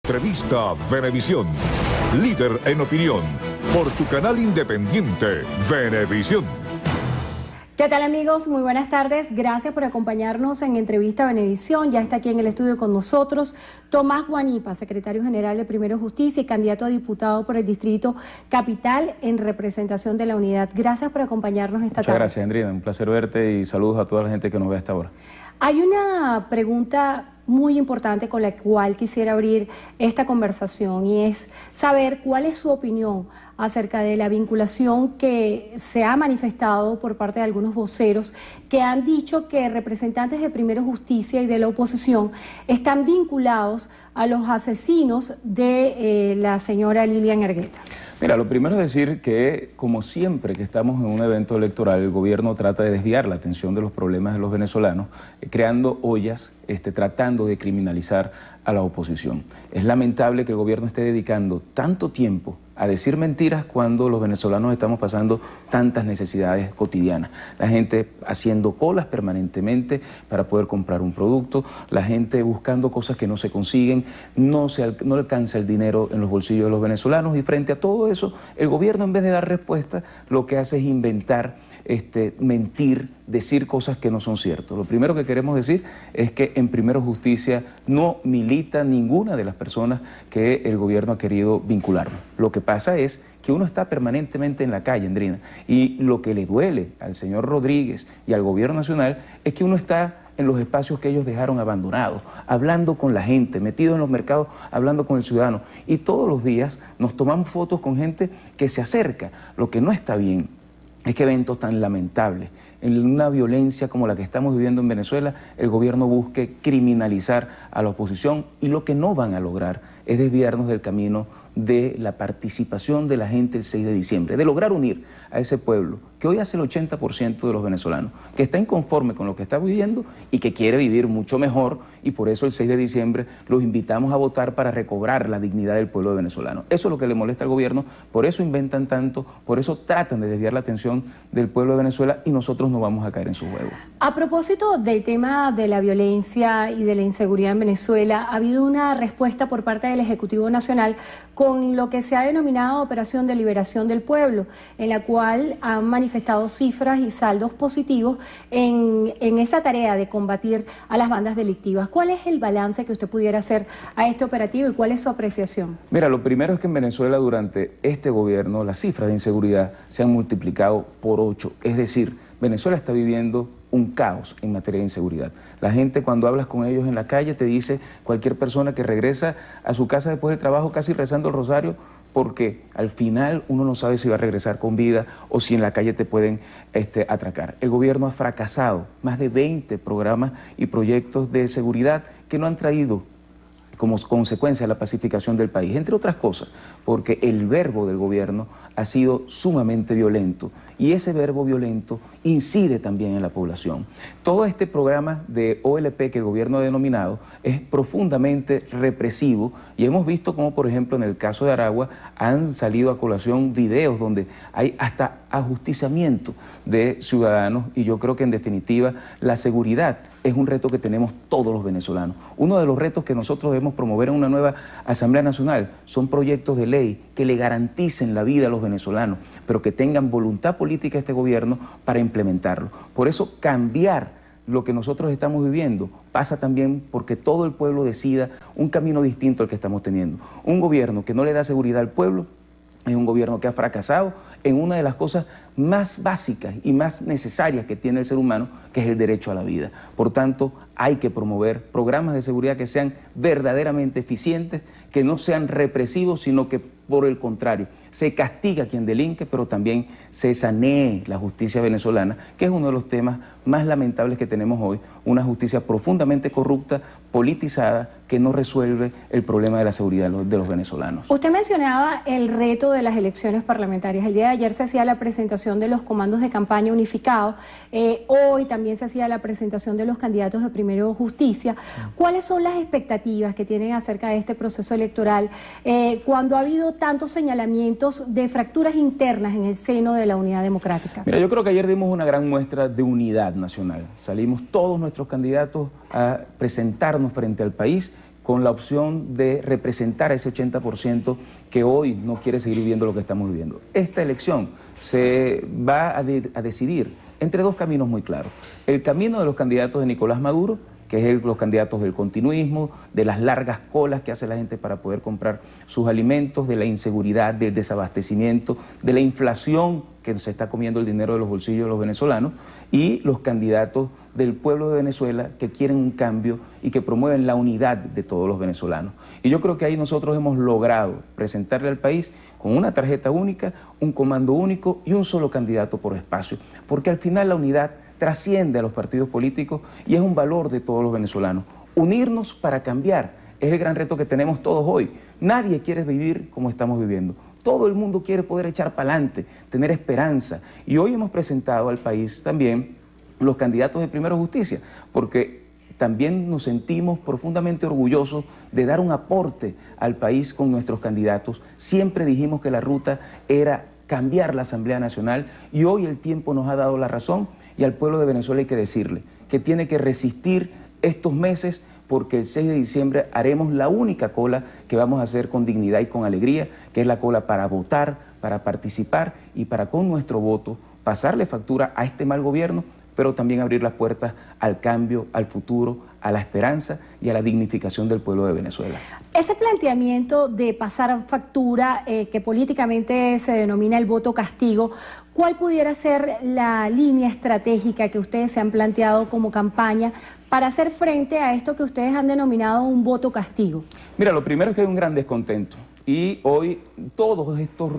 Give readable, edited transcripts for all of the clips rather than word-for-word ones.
Revista Venevisión, líder en opinión, por tu canal independiente, Venevisión. ¿Qué tal, amigos? Muy buenas tardes. Gracias por acompañarnos en Entrevista Venevisión. Ya está aquí en el estudio con nosotros Tomás Guanipa, secretario general de Primero Justicia y candidato a diputado por el Distrito Capital en representación de la Unidad. Gracias por acompañarnos esta tarde. Muchas gracias, Andrina. Un placer verte y saludos a toda la gente que nos ve hasta ahora. Hay una pregunta muy importante con la cual quisiera abrir esta conversación y es saber cuál es su opinión acerca de la vinculación que se ha manifestado por parte de algunos voceros que han dicho que representantes de Primero Justicia y de la oposición están vinculados a los asesinos de la señora Lilian Ergueta. Mira, lo primero es decir que, como siempre que estamos en un evento electoral, el gobierno trata de desviar la atención de los problemas de los venezolanos, creando ollas, tratando de criminalizar a la oposición. Es lamentable que el gobierno esté dedicando tanto tiempo a decir mentiras cuando los venezolanos estamos pasando tantas necesidades cotidianas. La gente haciendo colas permanentemente para poder comprar un producto, la gente buscando cosas que no se consiguen, no alcanza el dinero en los bolsillos de los venezolanos y frente a todo eso, el gobierno en vez de dar respuesta, lo que hace es inventar, mentir, decir cosas que no son ciertas. Lo primero que queremos decir es que en Primero Justicia no milita ninguna de las personas que el gobierno ha querido vincularnos. Lo que pasa es que uno está permanentemente en la calle, Andrina, y lo que le duele al señor Rodríguez y al gobierno nacional es que uno está en los espacios que ellos dejaron abandonados, hablando con la gente, metido en los mercados, hablando con el ciudadano. Y todos los días nos tomamos fotos con gente que se acerca. Lo que no está bien es que eventos tan lamentables, en una violencia como la que estamos viviendo en Venezuela, el gobierno busque criminalizar a la oposición y lo que no van a lograr es desviarnos del camino de la participación de la gente el 6 de diciembre, de lograr unir a ese pueblo que hoy hace el 80% de los venezolanos, que está inconforme con lo que está viviendo y que quiere vivir mucho mejor, y por eso el 6 de diciembre los invitamos a votar para recobrar la dignidad del pueblo venezolano. Eso es lo que le molesta al gobierno, por eso inventan tanto, por eso tratan de desviar la atención del pueblo de Venezuela y nosotros no vamos a caer en su juego. A propósito del tema de la violencia y de la inseguridad en Venezuela, ha habido una respuesta por parte del Ejecutivo Nacional con lo que se ha denominado Operación de Liberación del Pueblo, en la cual han manifestado cifras y saldos positivos en esa tarea de combatir a las bandas delictivas. ¿Cuál es el balance que usted pudiera hacer a este operativo y cuál es su apreciación? Mira, lo primero es que en Venezuela durante este gobierno las cifras de inseguridad se han multiplicado por 8, es decir, Venezuela está viviendo un caos en materia de inseguridad. La gente, cuando hablas con ellos en la calle, te dice cualquier persona que regresa a su casa después del trabajo casi rezando el rosario, porque al final uno no sabe si va a regresar con vida o si en la calle te pueden atracar. El gobierno ha fracasado más de 20 programas y proyectos de seguridad que no han traído como consecuencia la pacificación del país, entre otras cosas, porque el verbo del gobierno ha sido sumamente violento y ese verbo violento incide también en la población. Todo este programa de OLP que el gobierno ha denominado es profundamente represivo y hemos visto como, por ejemplo, en el caso de Aragua han salido a colación videos donde hay hasta ajusticiamiento de ciudadanos y yo creo que en definitiva la seguridad es un reto que tenemos todos los venezolanos. Uno de los retos que nosotros debemos promover en una nueva Asamblea Nacional son proyectos de ley que le garanticen la vida a los venezolanos, pero que tengan voluntad política este gobierno para implementarlo. Por eso cambiar lo que nosotros estamos viviendo pasa también porque todo el pueblo decida un camino distinto al que estamos teniendo. Un gobierno que no le da seguridad al pueblo es un gobierno que ha fracasado en una de las cosas más básicas y más necesarias que tiene el ser humano, que es el derecho a la vida. Por tanto, hay que promover programas de seguridad que sean verdaderamente eficientes, que no sean represivos, sino que, por el contrario, se castiga a quien delinque, pero también se sanee la justicia venezolana, que es uno de los temas más lamentables que tenemos hoy, una justicia profundamente corrupta, politizada, que no resuelve el problema de la seguridad de los venezolanos. Usted mencionaba el reto de las elecciones parlamentarias. El día de ayer se hacía la presentación de los comandos de campaña unificados. Hoy también se hacía la presentación de los candidatos de Primero Justicia. ¿Cuáles son las expectativas que tienen acerca de este proceso electoral cuando ha habido tantos señalamientos de fracturas internas en el seno de la unidad democrática? Mira, yo creo que ayer dimos una gran muestra de unidad nacional. Salimos todos nuestros candidatos a presentarnos frente al país con la opción de representar a ese 80% que hoy no quiere seguir viviendo lo que estamos viviendo. Esta elección se va a decidir entre dos caminos muy claros. El camino de los candidatos de Nicolás Maduro, que es los candidatos del continuismo, de las largas colas que hace la gente para poder comprar sus alimentos, de la inseguridad, del desabastecimiento, de la inflación que se está comiendo el dinero de los bolsillos de los venezolanos, y los candidatos del pueblo de Venezuela que quieren un cambio y que promueven la unidad de todos los venezolanos. Y yo creo que ahí nosotros hemos logrado presentarle al país con una tarjeta única, un comando único y un solo candidato por espacio, porque al final la unidad trasciende a los partidos políticos y es un valor de todos los venezolanos. Unirnos para cambiar es el gran reto que tenemos todos hoy. Nadie quiere vivir como estamos viviendo. Todo el mundo quiere poder echar para adelante, tener esperanza. Y hoy hemos presentado al país también los candidatos de Primero Justicia, porque también nos sentimos profundamente orgullosos de dar un aporte al país con nuestros candidatos. Siempre dijimos que la ruta era cambiar la Asamblea Nacional y hoy el tiempo nos ha dado la razón. Y al pueblo de Venezuela hay que decirle que tiene que resistir estos meses, porque el 6 de diciembre haremos la única cola que vamos a hacer con dignidad y con alegría, que es la cola para votar, para participar y para con nuestro voto pasarle factura a este mal gobierno, pero también abrir las puertas al cambio, al futuro, a la esperanza y a la dignificación del pueblo de Venezuela. Ese planteamiento de pasar factura, que políticamente se denomina el voto castigo, ¿cuál pudiera ser la línea estratégica que ustedes se han planteado como campaña para hacer frente a esto que ustedes han denominado un voto castigo? Mira, lo primero es que hay un gran descontento. Y hoy todos estos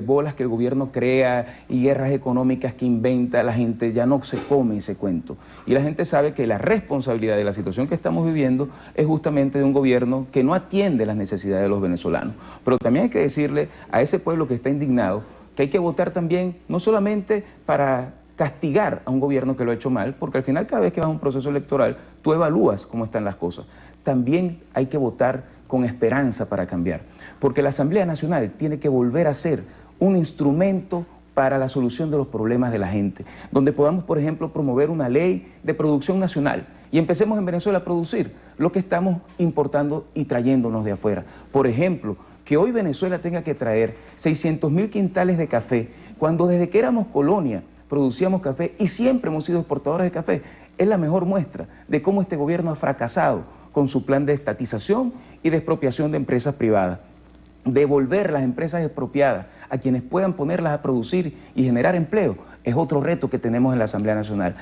bolas que el gobierno crea y guerras económicas que inventa, la gente ya no se come ese cuento. Y la gente sabe que la responsabilidad de la situación que estamos viviendo es justamente de un gobierno que no atiende las necesidades de los venezolanos. Pero también hay que decirle a ese pueblo que está indignado que hay que votar también, no solamente para castigar a un gobierno que lo ha hecho mal, porque al final cada vez que vas a un proceso electoral tú evalúas cómo están las cosas. También hay que votar con esperanza para cambiar, porque la Asamblea Nacional tiene que volver a ser un instrumento para la solución de los problemas de la gente, donde podamos, por ejemplo, promover una ley de producción nacional y empecemos en Venezuela a producir lo que estamos importando y trayéndonos de afuera. Por ejemplo, que hoy Venezuela tenga que traer 600.000 quintales de café, cuando desde que éramos colonia producíamos café y siempre hemos sido exportadores de café, es la mejor muestra de cómo este gobierno ha fracasado con su plan de estatización y de expropiación de empresas privadas. Devolver las empresas expropiadas a quienes puedan ponerlas a producir y generar empleo es otro reto que tenemos en la Asamblea Nacional.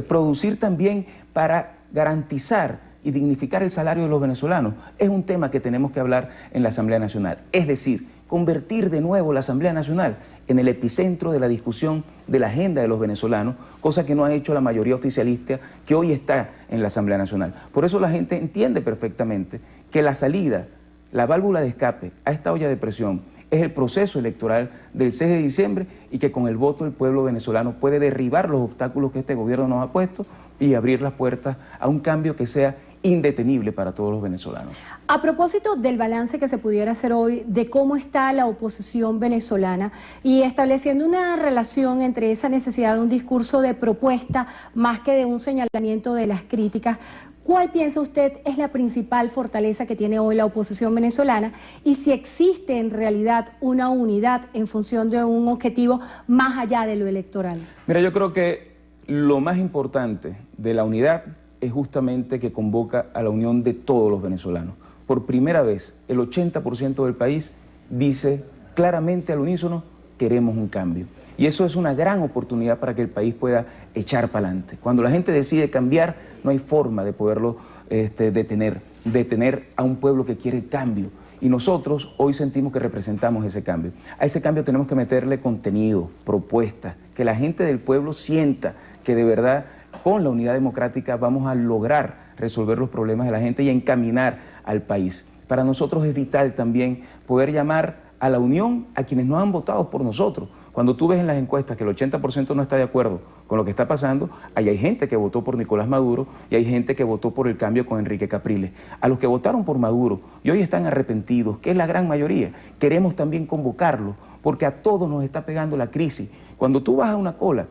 Producir también para garantizar y dignificar el salario de los venezolanos es un tema que tenemos que hablar en la Asamblea Nacional. Es decir, convertir de nuevo la Asamblea Nacional en el epicentro de la discusión de la agenda de los venezolanos, cosa que no ha hecho la mayoría oficialista que hoy está en la Asamblea Nacional. Por eso la gente entiende perfectamente que la salida, la válvula de escape a esta olla de presión es el proceso electoral del 6 de diciembre y que con el voto el pueblo venezolano puede derribar los obstáculos que este gobierno nos ha puesto y abrir las puertas a un cambio que sea indetenible para todos los venezolanos. A propósito del balance que se pudiera hacer hoy de cómo está la oposición venezolana y estableciendo una relación entre esa necesidad de un discurso de propuesta más que de un señalamiento de las críticas, ¿cuál piensa usted es la principal fortaleza que tiene hoy la oposición venezolana y si existe en realidad una unidad en función de un objetivo más allá de lo electoral? Mira, yo creo que lo más importante de la unidad es justamente que convoca a la unión de todos los venezolanos. Por primera vez, el 80% del país dice claramente al unísono, queremos un cambio. Y eso es una gran oportunidad para que el país pueda echar para adelante. Cuando la gente decide cambiar, no hay forma de poderlo detener a un pueblo que quiere cambio. Y nosotros hoy sentimos que representamos ese cambio. A ese cambio tenemos que meterle contenido, propuestas, que la gente del pueblo sienta que de verdad con la unidad democrática vamos a lograr resolver los problemas de la gente y encaminar al país. Para nosotros es vital también poder llamar a la unión a quienes no han votado por nosotros. Cuando tú ves en las encuestas que el 80% no está de acuerdo con lo que está pasando, ahí hay gente que votó por Nicolás Maduro y hay gente que votó por el cambio con Enrique Capriles. A los que votaron por Maduro y hoy están arrepentidos, que es la gran mayoría, queremos también convocarlos porque a todos nos está pegando la crisis. Cuando tú vas a una cola,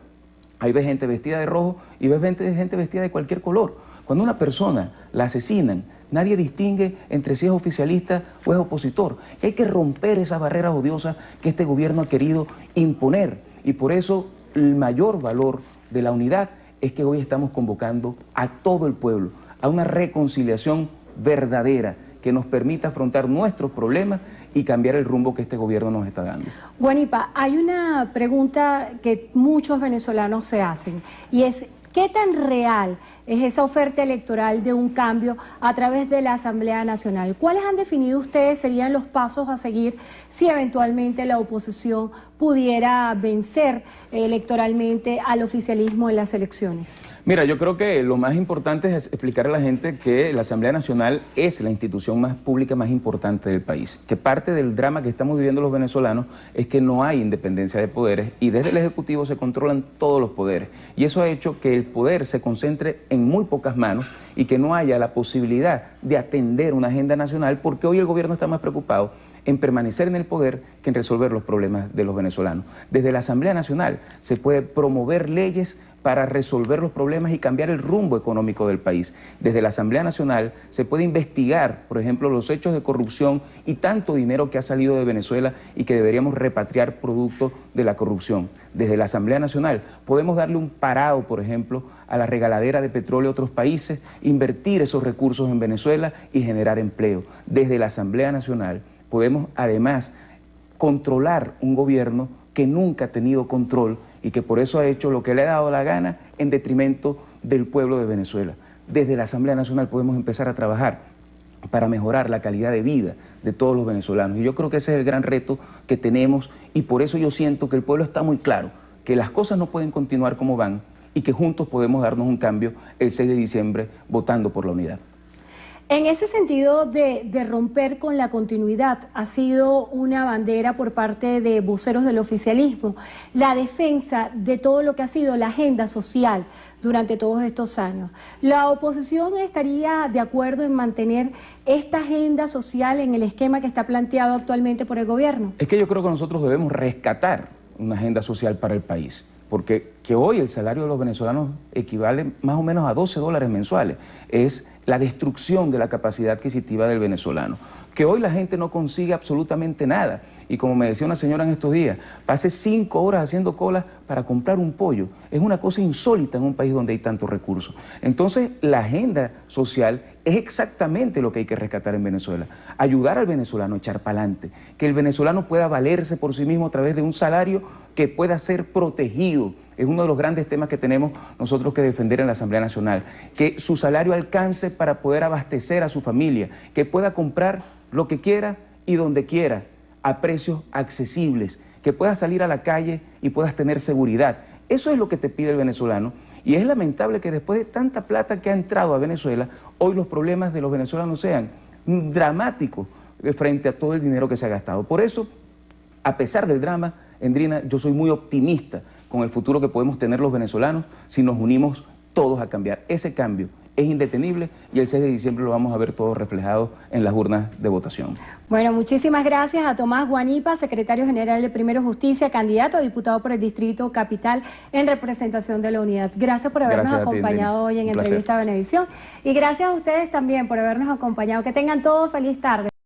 ahí ves gente vestida de rojo y ves gente vestida de cualquier color. Cuando una persona la asesinan, Nadie distingue entre si es oficialista o es opositor. Y hay que romper esas barreras odiosas que este gobierno ha querido imponer. Y por eso el mayor valor de la unidad es que hoy estamos convocando a todo el pueblo a una reconciliación verdadera que nos permita afrontar nuestros problemas y cambiar el rumbo que este gobierno nos está dando. Guanipa, hay una pregunta que muchos venezolanos se hacen y es: ¿qué tan real es esa oferta electoral de un cambio a través de la Asamblea Nacional? ¿Cuáles han definido ustedes serían los pasos a seguir si eventualmente la oposición pudiera vencer electoralmente al oficialismo en las elecciones? Mira, yo creo que lo más importante es explicar a la gente que la Asamblea Nacional es la institución más pública más importante del país, que parte del drama que estamos viviendo los venezolanos es que no hay independencia de poderes y desde el Ejecutivo se controlan todos los poderes, y eso ha hecho que el poder se concentre en muy pocas manos y que no haya la posibilidad de atender una agenda nacional, porque hoy el gobierno está más preocupado en permanecer en el poder que en resolver los problemas de los venezolanos. Desde la Asamblea Nacional se puede promover leyes para resolver los problemas y cambiar el rumbo económico del país. Desde la Asamblea Nacional se puede investigar, por ejemplo, los hechos de corrupción y tanto dinero que ha salido de Venezuela y que deberíamos repatriar producto de la corrupción. Desde la Asamblea Nacional podemos darle un parado, por ejemplo, a la regaladera de petróleo a otros países, invertir esos recursos en Venezuela y generar empleo. Desde la Asamblea Nacional podemos además controlar un gobierno que nunca ha tenido control y que por eso ha hecho lo que le ha dado la gana en detrimento del pueblo de Venezuela. Desde la Asamblea Nacional podemos empezar a trabajar para mejorar la calidad de vida de todos los venezolanos. Y yo creo que ese es el gran reto que tenemos y por eso yo siento que el pueblo está muy claro, que las cosas no pueden continuar como van y que juntos podemos darnos un cambio el 6 de diciembre votando por la unidad. En ese sentido de romper con la continuidad, ha sido una bandera por parte de voceros del oficialismo, la defensa de todo lo que ha sido la agenda social durante todos estos años. ¿La oposición estaría de acuerdo en mantener esta agenda social en el esquema que está planteado actualmente por el gobierno? Es que yo creo que nosotros debemos rescatar una agenda social para el país, porque que hoy el salario de los venezolanos equivale más o menos a $12 mensuales. Es la destrucción de la capacidad adquisitiva del venezolano. Que hoy la gente no consigue absolutamente nada. Y como me decía una señora en estos días, pase 5 horas haciendo cola para comprar un pollo. Es una cosa insólita en un país donde hay tantos recursos. Entonces, la agenda social es exactamente lo que hay que rescatar en Venezuela. Ayudar al venezolano a echar para adelante. Que el venezolano pueda valerse por sí mismo a través de un salario que pueda ser protegido. Es uno de los grandes temas que tenemos nosotros que defender en la Asamblea Nacional. Que su salario alcance para poder abastecer a su familia. Que pueda comprar lo que quiera y donde quiera, a precios accesibles, que puedas salir a la calle y puedas tener seguridad. Eso es lo que te pide el venezolano y es lamentable que después de tanta plata que ha entrado a Venezuela, hoy los problemas de los venezolanos sean dramáticos frente a todo el dinero que se ha gastado. Por eso, a pesar del drama, Endrina, yo soy muy optimista con el futuro que podemos tener los venezolanos si nos unimos todos a cambiar. Ese cambio es indetenible y el 6 de diciembre lo vamos a ver todo reflejado en las urnas de votación. Bueno, muchísimas gracias a Tomás Guanipa, secretario general de Primero Justicia, candidato a diputado por el Distrito Capital en representación de la unidad. Gracias por habernos acompañado hoy en Entrevista Venevisión y gracias a ustedes también por habernos acompañado. Que tengan todos feliz tarde.